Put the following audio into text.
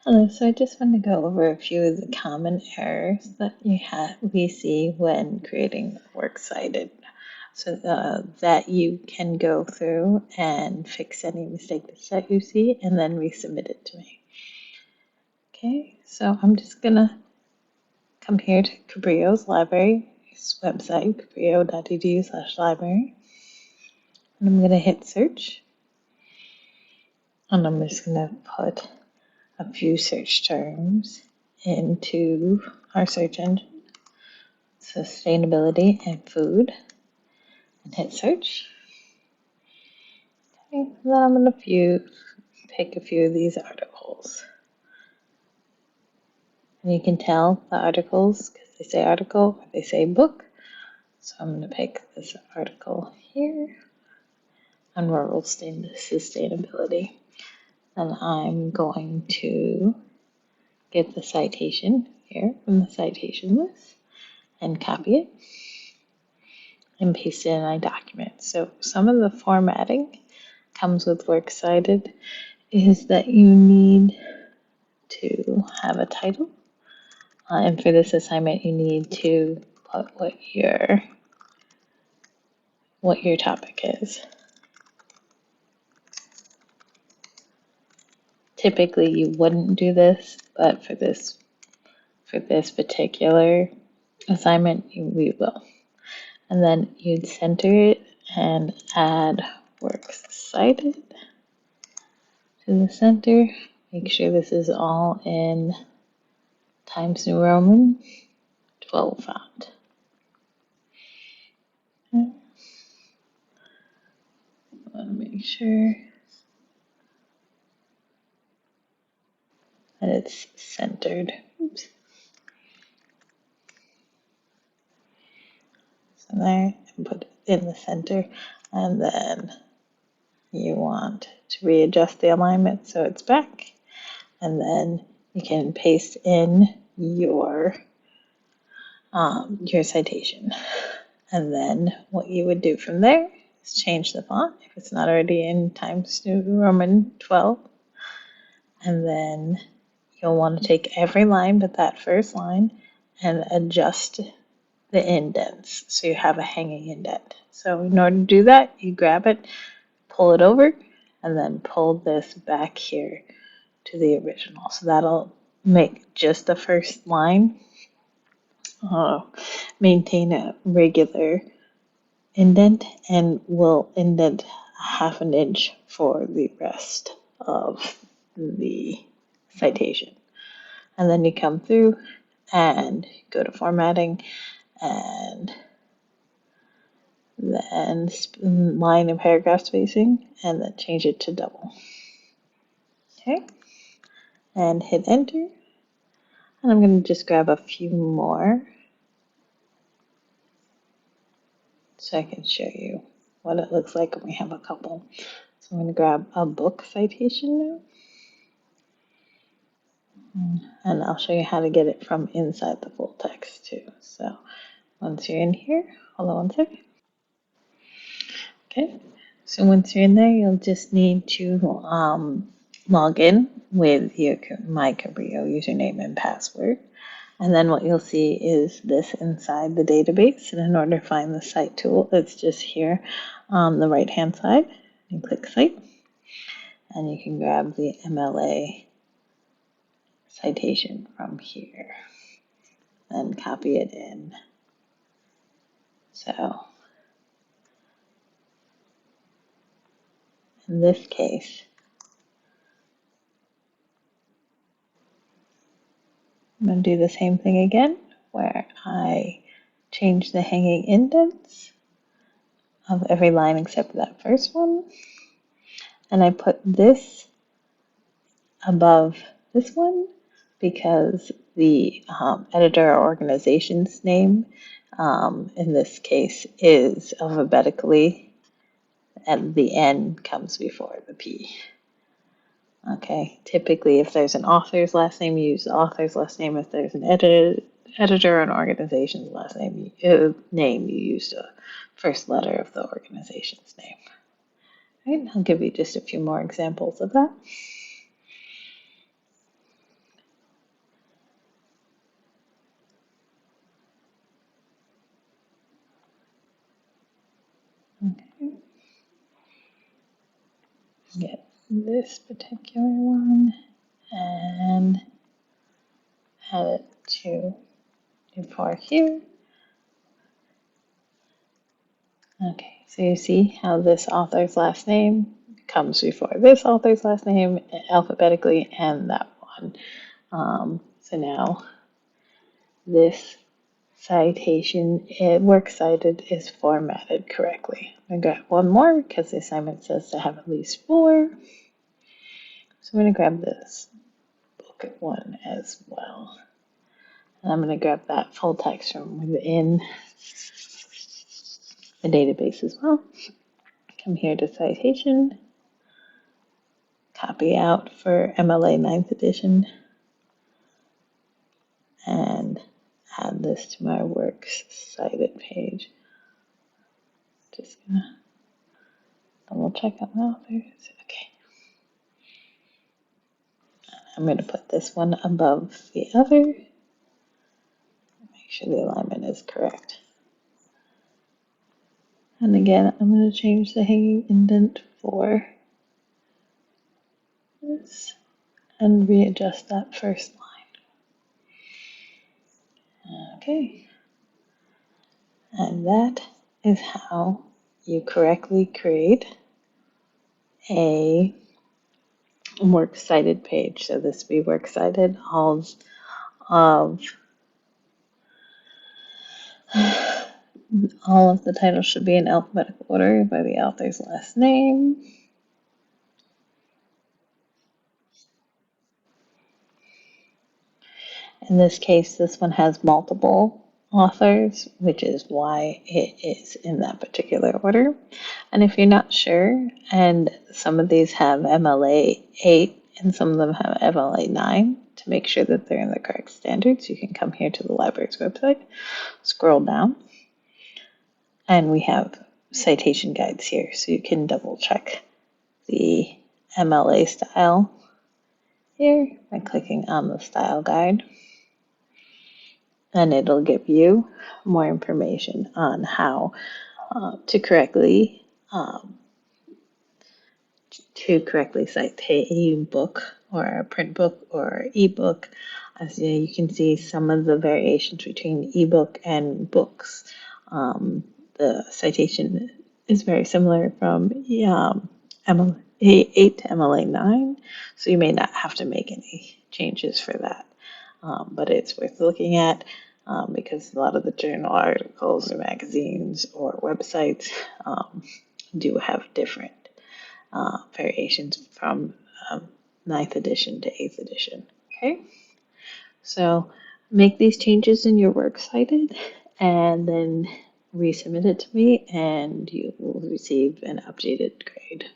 Hello, so I just want to go over a few of the common errors that we see when creating works cited, so that you can go through and fix any mistakes that you see and then resubmit it to me. Okay, so I'm just gonna come here to Cabrio's library website, cabrio.edu/library, and I'm gonna hit search, and I'm just gonna put a few search terms into our search engine, sustainability and food, and hit search. Okay, then I'm going to pick a few of these articles. And you can tell the articles because they say article or they say book. So I'm going to pick this article here on rural sustainability. And I'm going to get the citation here from the citation list and copy it and paste it in my document. So some of the formatting comes with works cited is that you need to have a title. And for this assignment, you need to put what your topic is. Typically, you wouldn't do this, but for this particular assignment, we will. And then you'd center it and add works cited to the center. Make sure this is all in Times New Roman 12 font. Okay. I want to make sure that it's centered. Oops. So there, and put it in the center, and then you want to readjust the alignment so it's back, and then you can paste in your citation. And then what you would do from there is change the font if it's not already in Times New Roman 12. And then you'll want to take every line but that first line and adjust the indents so you have a hanging indent. So in order to do that, you grab it, pull it over, and then pull this back here to the original. So that'll make just the first line maintain a regular indent and will indent half an inch for the rest of the citation. And then you come through and go to formatting and then line and paragraph spacing and then change it to double. Okay, and hit enter. And I'm going to just grab a few more so I can show you what it looks like when we have a couple. So I'm going to grab a book citation now. And I'll show you how to get it from inside the full text too. So once you're in here, hold on one second. Okay, so once you're in there, you'll just need to log in with my Cabrio username and password. And then what you'll see is this inside the database. And in order to find the cite tool, it's just here on the right-hand side. You click cite, and you can grab the MLA citation from here and copy it in. So in this case, I'm going to do the same thing again, where I change the hanging indents of every line except that first one. And I put this above this one because the editor or organization's name in this case is alphabetically, and the N comes before the P. Okay, typically if there's an author's last name, you use the author's last name. If there's an editor or an organization's last name, you use the first letter of the organization's name. All right, I'll give you just a few more examples of that. this particular one and add it to before here. Okay, so you see how this author's last name comes before this author's last name alphabetically and that one. So now this citation, works cited, is formatted correctly. I'm going to grab one more because the assignment says to have at least 4. So I'm going to grab this book one as well. And I'm going to grab that full text from within the database as well. Come here to citation, copy out for MLA 9th edition, and add this to my works cited page. Just gonna double check on the authors. Okay. I'm going to put this one above the other. Make sure the alignment is correct. And again, I'm going to change the hanging indent for this and readjust that first line. Okay. And that is how you correctly create a works cited page. So this be works cited. All of the titles should be in alphabetical order by the author's last name. In this case, this one has multiple authors, which is why it is in that particular order. And if you're not sure, and some of these have MLA 8 and some of them have MLA 9, to make sure that they're in the correct standards, you can come here to the library's website, scroll down, and we have citation guides here, so you can double check the MLA style here by clicking on the style guide. And it'll give you more information on how to correctly cite a book or a print book or ebook. As you can see, some of the variations between ebook and books. The citation is very similar from MLA 8 to MLA 9, so you may not have to make any changes for that. But it's worth looking at because a lot of the journal articles or magazines or websites do have different variations from 9th edition to 8th edition. Okay, so make these changes in your works cited and then resubmit it to me and you will receive an updated grade.